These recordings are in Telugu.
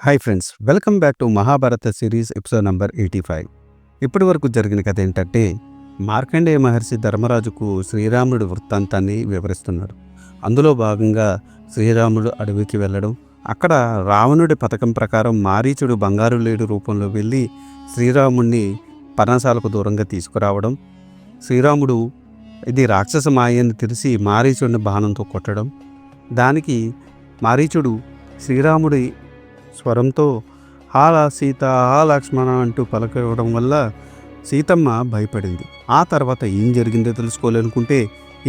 Hi friends, welcome back to Mahabharata series episode number 85. ఇప్పటి వరకు జరిగిన కథ ఏంటంటే, మార్కండేయ మహర్షి ధర్మరాజుకు శ్రీరాముడి వృత్తాంతాన్ని వివరిస్తున్నాడు. అందులో భాగంగా శ్రీరాముడు అడవికి వెళ్ళడం, అక్కడ రావణుడి పథకం ప్రకారం మారీచుడు బంగారు లేడు రూపంలో వెళ్ళి శ్రీరాముడిని పర్ణశాలకు దూరంగా తీసుకురావడం, శ్రీరాముడు ఇది రాక్షస మాయని తెలిసి మారీచుడిని బాణంతో కొట్టడం, దానికి మారీచుడు శ్రీరాముడి స్వరంతో హాల సీత హా లక్ష్మణ అంటూ పలకడం వల్ల సీతమ్మ భయపడింది. ఆ తర్వాత ఏం జరిగిందో తెలుసుకోవాలనుకుంటే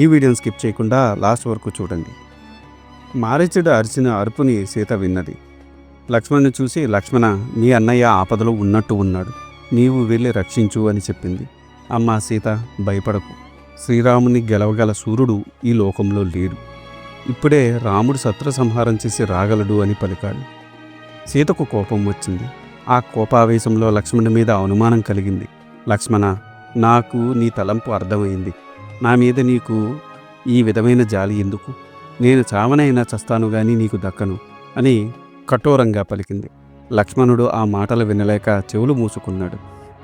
ఈ వీడియోని స్కిప్ చేయకుండా లాస్ట్ వరకు చూడండి. మారీచుడు అరిచిన అరుపుని సీత విన్నది. లక్ష్మణ్ని చూసి, లక్ష్మణ, నీ అన్నయ్య ఆపదలో ఉన్నట్టు ఉన్నాడు, నీవు వెళ్ళి రక్షించు అని చెప్పింది. అమ్మా సీత, భయపడకు, శ్రీరాముని గెలవగల సూర్యుడు ఈ లోకంలో లేడు, ఇప్పుడే రాముడు శత్రు సంహారం చేసి రాగలడు అని పలికాడు. సీతకు కోపం వచ్చింది. ఆ కోపావేశంలో లక్ష్మణుడి మీద అనుమానం కలిగింది. లక్ష్మణ, నాకు నీ తలంపు అర్థమైంది, నా మీద నీకు ఈ విధమైన జాలి ఎందుకు? నేను చావనైనా చస్తాను గాని నీకు దక్కను అని కఠోరంగా పలికింది. లక్ష్మణుడు ఆ మాటలు వినలేక చెవులు మూసుకున్నాడు.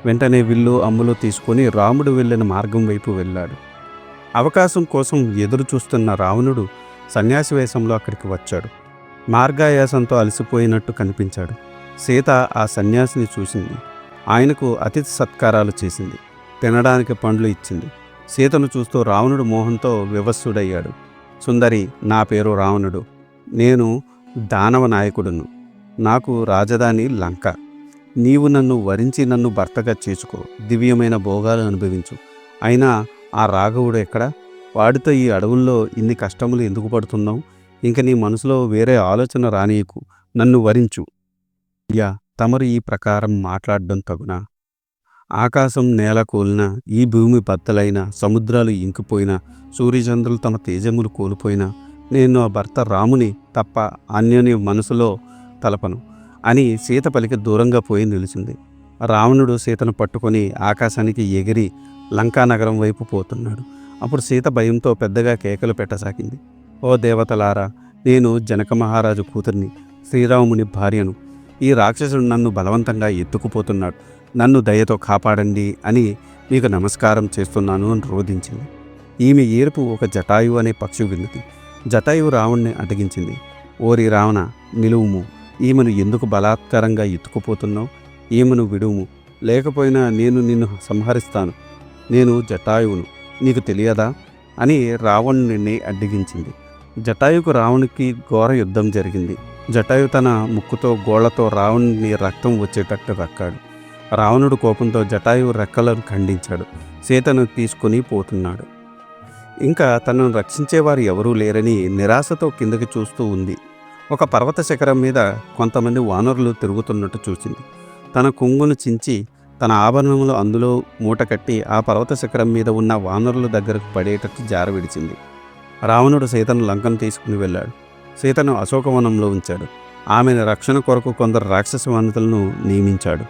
వెంటనే విల్లు అమ్ములు తీసుకొని రాముడు వెళ్ళిన మార్గం వైపు వెళ్ళాడు. అవకాశం కోసం ఎదురు చూస్తున్న రావణుడు సన్యాసి వేషంలో అక్కడికి వచ్చాడు. మార్గాయాసంతో అలసిపోయినట్టు కనిపించాడు. సీత ఆ సన్యాసిని చూసింది. ఆయనకు అతిథి సత్కారాలు చేసింది, తినడానికి పండ్లు ఇచ్చింది. సీతను చూస్తూ రావణుడు మోహంతో వివస్సుడయ్యాడు. సుందరి, నా పేరు రావణుడు, నేను దానవ నాయకుడును, నాకు రాజధాని లంక. నీవు నన్ను వరించి నన్ను భర్తగా చేసుకో, దివ్యమైన భోగాలు అనుభవించు. అయినా ఆ రాఘవుడు ఎక్కడ? వాడితో ఈ అడవుల్లో ఇన్ని కష్టములు ఎందుకు పడుతున్నావు? ఇంక నీ మనసులో వేరే ఆలోచన రానీయకు, నన్ను వరించు. యా, తమరు ఈ ప్రకారం మాట్లాడడం తగునా? ఆకాశం నేల కూలినా, ఈ భూమి బద్దలైనా, సముద్రాలు ఇంకిపోయినా, సూర్యచంద్రులు తమ తేజములు కోల్పోయినా, నేను నా భర్త రాముని తప్ప అన్యుని మనసులో తలపను అని సీత పలికి దూరంగా పోయి నిలిచింది. రావణుడు సీతను పట్టుకొని ఆకాశానికి ఎగిరి లంకానగరం వైపు పోతున్నాడు. అప్పుడు సీత భయంతో పెద్దగా కేకలు పెట్టసాగింది. ఓ దేవతలారా, నేను జనక మహారాజు కూతుర్ని, శ్రీరాముని భార్యను. ఈ రాక్షసుడు నన్ను బలవంతంగా ఎత్తుకుపోతున్నాడు, నన్ను దయతో కాపాడండి అని మీకు నమస్కారం చేస్తున్నాను అని రోధించింది. ఈమె ఏర్పు ఒక జటాయువు అనే పక్షి విన్నది. జటాయువు రావణ్ణి అడ్డగించింది. ఓరి రావణ, నిలువుము, ఈమెను ఎందుకు బలాత్కారంగా ఎత్తుకుపోతున్నావు? ఈమెను విడుము, లేకపోయినా నేను నిన్ను సంహరిస్తాను. నేను జటాయువును, నీకు తెలియదా అని రావణుడిని అడ్డగించింది. జటాయుకు రావణునికి ఘోర యుద్ధం జరిగింది. జటాయు తన ముక్కుతో గోళ్లతో రావణుని రక్తం వచ్చేటట్టు రక్కాడు. రావణుడు కోపంతో జటాయు రెక్కలను ఖండించాడు. సీతను తీసుకుని పోతున్నాడు. ఇంకా తనను రక్షించేవారు ఎవరూ లేరని నిరాశతో కిందకి చూస్తూ ఉంది. ఒక పర్వత శిఖరం మీద కొంతమంది వానరులు తిరుగుతున్నట్టు చూసింది. తన కొంగును చించి తన ఆభరణములు అందులో మూట కట్టి ఆ పర్వత శిఖరం మీద ఉన్న వానరుల దగ్గరకు పడేటట్టు జార విడిచింది. రావణుడు సీతను లంకను తీసుకుని వెళ్ళాడు. సీతను అశోకవనంలో ఉంచాడు. ఆమెను రక్షణ కొరకు కొందరు రాక్షస వనితలను నియమించాడు.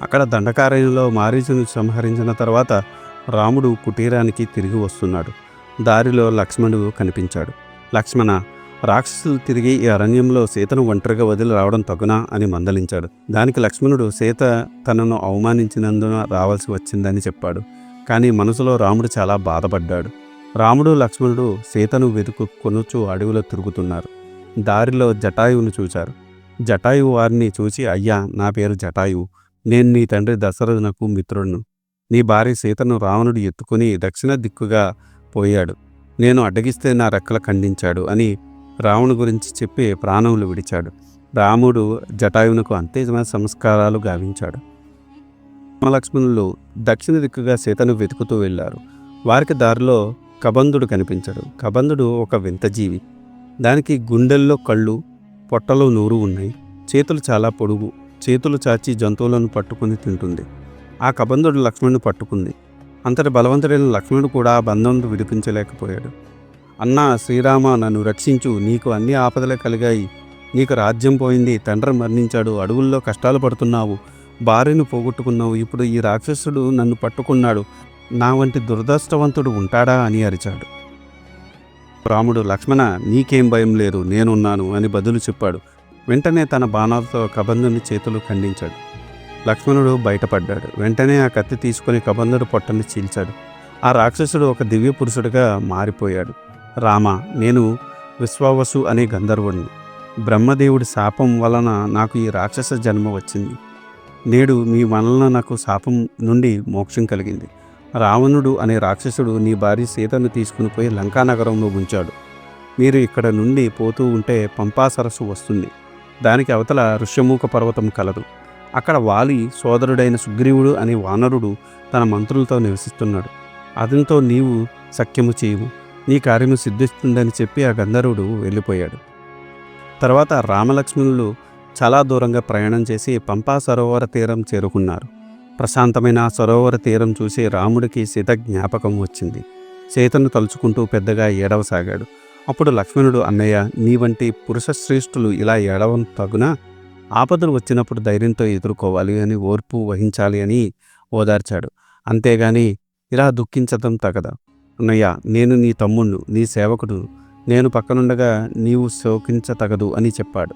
అక్కడ దండకారణ్యంలో మారీచుని సంహరించిన తర్వాత రాముడు కుటీరానికి తిరిగి వస్తున్నాడు. దారిలో లక్ష్మణుడు కనిపించాడు. లక్ష్మణ, రాక్షసులు తిరిగి ఈ అరణ్యంలో సీతను ఒంటరిగా వదిలి రావడం తగునా అని మందలించాడు. దానికి లక్ష్మణుడు సీత తనను అవమానించినందున రావాల్సి వచ్చిందని చెప్పాడు. కానీ మనసులో రాముడు చాలా బాధపడ్డాడు. రాముడు లక్ష్మణుడు సీతను వెతుక్కొనుచు అడవిలో తిరుగుతున్నారు. దారిలో జటాయువును చూశారు. జటాయువు వారిని చూసి, అయ్యా, నా పేరు జటాయువు, నేను నీ తండ్రి దశరథునకు మిత్రుడును. నీ భార్య సీతను రావణుడు ఎత్తుకుని దక్షిణ దిక్కుగా పోయాడు, నేను అడ్డగిస్తే నా రెక్కలు ఖండించాడు అని రావణు గురించి చెప్పి ప్రాణములు విడిచాడు. రాముడు జటాయువునకు అంత్య సంస్కారాలు గావించాడు. లక్ష్మణులు దక్షిణ దిక్కుగా సీతను వెతుకుతూ వెళ్ళారు. వారికి దారిలో కబంధుడు కనిపించాడు. కబంధుడు ఒక వింత జీవి. దానికి గుండెల్లో కళ్ళు, పొట్టలో నోరు ఉన్నాయి. చేతులు చాలా పొడుగు, చేతులు చాచి జంతువులను పట్టుకుని తింటుంది. ఆ కబంధుడు లక్ష్మణుని పట్టుకుంది. అంతటి బలవంతుడైన లక్ష్మణుడు కూడా ఆ బంధం విడిపించలేకపోయాడు. అన్నా శ్రీరామ, నన్ను రక్షించు, నీకు అన్ని ఆపదలే కలిగాయి, నీకు రాజ్యం పోయింది, తండ్రి మరణించాడు, అడవుల్లో కష్టాలు పడుతున్నావు, భార్యను పోగొట్టుకున్నావు, ఇప్పుడు ఈ రాక్షసుడు నన్ను పట్టుకున్నాడు, నా వంటి దురదృష్టవంతుడు ఉంటాడా అని అరిచాడు. రాముడు, లక్ష్మణ, నీకేం భయం లేదు, నేనున్నాను అని బదులు చెప్పాడు. వెంటనే తన బాణాలతో కబంధుని చేతులు ఖండించాడు. లక్ష్మణుడు బయటపడ్డాడు. వెంటనే ఆ కత్తి తీసుకుని కబంధుడు పొట్టని చీల్చాడు. ఆ రాక్షసుడు ఒక దివ్య పురుషుడిగా మారిపోయాడు. రామ, నేను విశ్వావసు అనే గంధర్వుడిని. బ్రహ్మదేవుడి శాపం వలన నాకు ఈ రాక్షస జన్మ వచ్చింది. నేడు మీ వలన నాకు శాపం నుండి మోక్షం కలిగింది. రావణుడు అనే రాక్షసుడు నీ భార్య సీతను తీసుకుని పోయి లంకానగరంలో ఉంచాడు. మీరు ఇక్కడ నుండి పోతూ ఉంటే పంపా సరస్సు వస్తుంది. దానికి అవతల ఋష్యమూక పర్వతం కలదు. అక్కడ వాలి సోదరుడైన సుగ్రీవుడు అనే వానరుడు తన మంత్రులతో నివసిస్తున్నాడు. అతనితో నీవు సఖ్యము చేయవు, నీ కార్యము సిద్ధిస్తుందని చెప్పి ఆ గంధర్వుడు వెళ్ళిపోయాడు. తర్వాత రామలక్ష్మణులు చాలా దూరంగా ప్రయాణం చేసి పంపా సరోవర తీరం చేరుకున్నారు. ప్రశాంతమైన సరోవర తీరం చూసి రాముడికి సీత జ్ఞాపకం వచ్చింది. సీతను తలుచుకుంటూ పెద్దగా ఏడవసాగాడు. అప్పుడు లక్ష్మణుడు, అన్నయ్య, నీ వంటి పురుషశ్రేష్ఠులు ఇలా ఏడవం తగునా? ఆపదలు వచ్చినప్పుడు ధైర్యంతో ఎదుర్కోవాలి అని, ఓర్పు వహించాలి అని ఓదార్చాడు. అంతేగాని ఇలా దుఃఖించడం తగదా? అన్నయ్య, నేను నీ తమ్ముణ్ణు, నీ సేవకుడు. నేను పక్కనుండగా నీవు శోకించతగదు అని చెప్పాడు.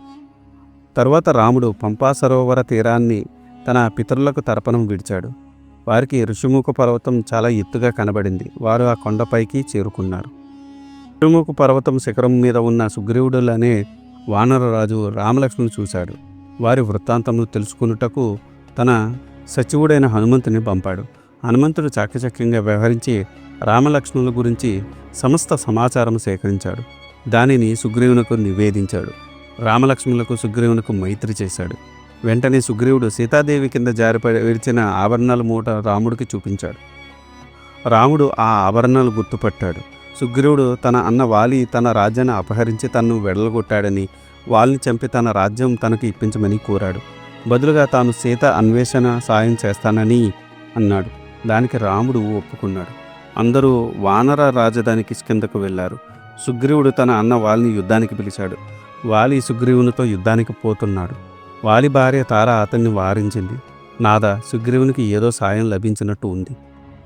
తరువాత రాముడు పంపా సరోవర తీరాన్ని తన పితరులకు తర్పణం విడిచాడు. వారికి ఋషిముఖ పర్వతం చాలా ఎత్తుగా కనబడింది. వారు ఆ కొండపైకి చేరుకున్నారు. ఋషిముఖ పర్వతం శిఖరం మీద ఉన్న సుగ్రీవుడులనే వానరరాజు రామలక్ష్మణుని చూశాడు. వారి వృత్తాంతమును తెలుసుకున్నటకు తన సచివుడైన హనుమంతుని పంపాడు. హనుమంతుడు చాకచక్యంగా వ్యవహరించి రామలక్ష్మణుల గురించి సమస్త సమాచారం సేకరించాడు. దానిని సుగ్రీవునకు నివేదించాడు. రామలక్ష్మణులకు సుగ్రీవునకు మైత్రి చేశాడు. వెంటనే సుగ్రీవుడు సీతాదేవి కింద జారిపడి విరిచిన ఆభరణాల మూట రాముడికి చూపించాడు. రాముడు ఆ ఆభరణాలు గుర్తుపట్టాడు. సుగ్రీవుడు తన అన్న వాలి తన రాజ్యాన్ని అపహరించి తనను వెడలగొట్టాడని, వాలిని చంపి తన రాజ్యం తనకు ఇప్పించమని కోరాడు. బదులుగా తాను సీత అన్వేషణ సాయం చేస్తానని అన్నాడు. దానికి రాముడు ఒప్పుకున్నాడు. అందరూ వానర రాజధానికి కిందకు వెళ్ళారు. సుగ్రీవుడు తన అన్న వాలిని యుద్ధానికి పిలిచాడు. వాలి సుగ్రీవునితో యుద్ధానికి పోతున్నాడు. వాలి భార్య తార అతన్ని వారించింది. నాదా, సుగ్రీవునికి ఏదో సాయం లభించినట్టు ఉంది.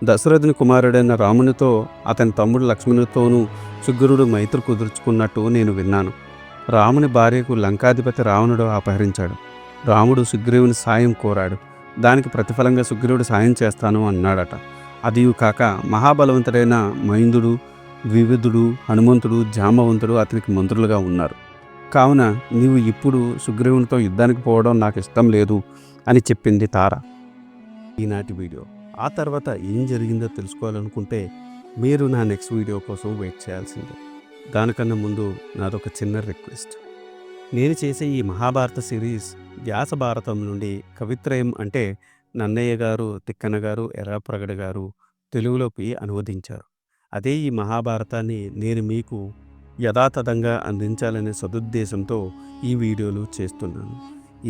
దశరథుని కుమారుడైన రామునితో అతని తమ్ముడు లక్ష్మణునితోనూ సుగ్రీవుడు మైత్రి కుదుర్చుకున్నట్టు నేను విన్నాను. రాముని భార్యకు లంకాధిపతి రావణుడు అపహరించాడు. రాముడు సుగ్రీవుని సాయం కోరాడు. దానికి ప్రతిఫలంగా సుగ్రీవుడు సాయం చేస్తాను అన్నాడట. అదియు కాక మహాబలవంతుడైన మైందుడు, వివిధుడు, హనుమంతుడు, జాంబవంతుడు అతనికి మంత్రులుగా ఉన్నారు. కావున నీవు ఇప్పుడు సుగ్రీవునితో యుద్ధానికి పోవడం నాకు ఇష్టం లేదు అని చెప్పింది తార. ఈనాటి వీడియో. ఆ తర్వాత ఏం జరిగిందో తెలుసుకోవాలనుకుంటే మీరు నా నెక్స్ట్ వీడియో కోసం వెయిట్ చేయాల్సిందే. దానికన్నా ముందు నాదొక చిన్న రిక్వెస్ట్. నేను చేసే ఈ మహాభారత సిరీస్ వ్యాస భారతం నుండి కవిత్రయం అంటే నన్నయ్య గారు, తిక్కన గారు, ఎర్రప్రగడ గారు తెలుగులోకి అనువదించారు. అదే ఈ మహాభారతాన్ని నేను మీకు యథాతథంగా అందించాలనే సదుద్దేశంతో ఈ వీడియోలు చేస్తున్నాను.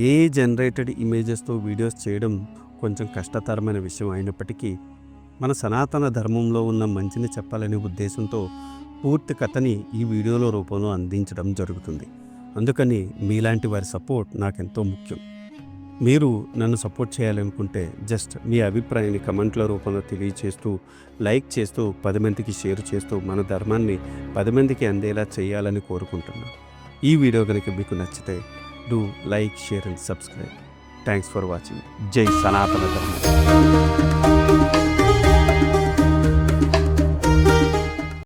ఏ జనరేటెడ్ ఇమేజెస్తో వీడియోస్ చేయడం కొంచెం కష్టతరమైన విషయం అయినప్పటికీ మన సనాతన ధర్మంలో ఉన్న మంచిని చెప్పాలనే ఉద్దేశంతో పూర్తి కథని ఈ వీడియోలో రూపంలో అందించడం జరుగుతుంది. అందుకని మీలాంటి వారి సపోర్ట్ నాకెంతో ముఖ్యం. మీరు నన్ను సపోర్ట్ చేయాలనుకుంటే జస్ట్ మీ అభిప్రాయాన్ని కమెంట్ల రూపంలో తెలియచేస్తూ, లైక్ చేస్తూ, 10 మందికి షేర్ చేస్తూ మన ధర్మాన్ని 10 మందికి అందేలా చేయాలని కోరుకుంటున్నాను. ఈ వీడియో కనుక మీకు నచ్చితే do like, share and subscribe. Thanks for watching. జై సనాతన ధర్మం.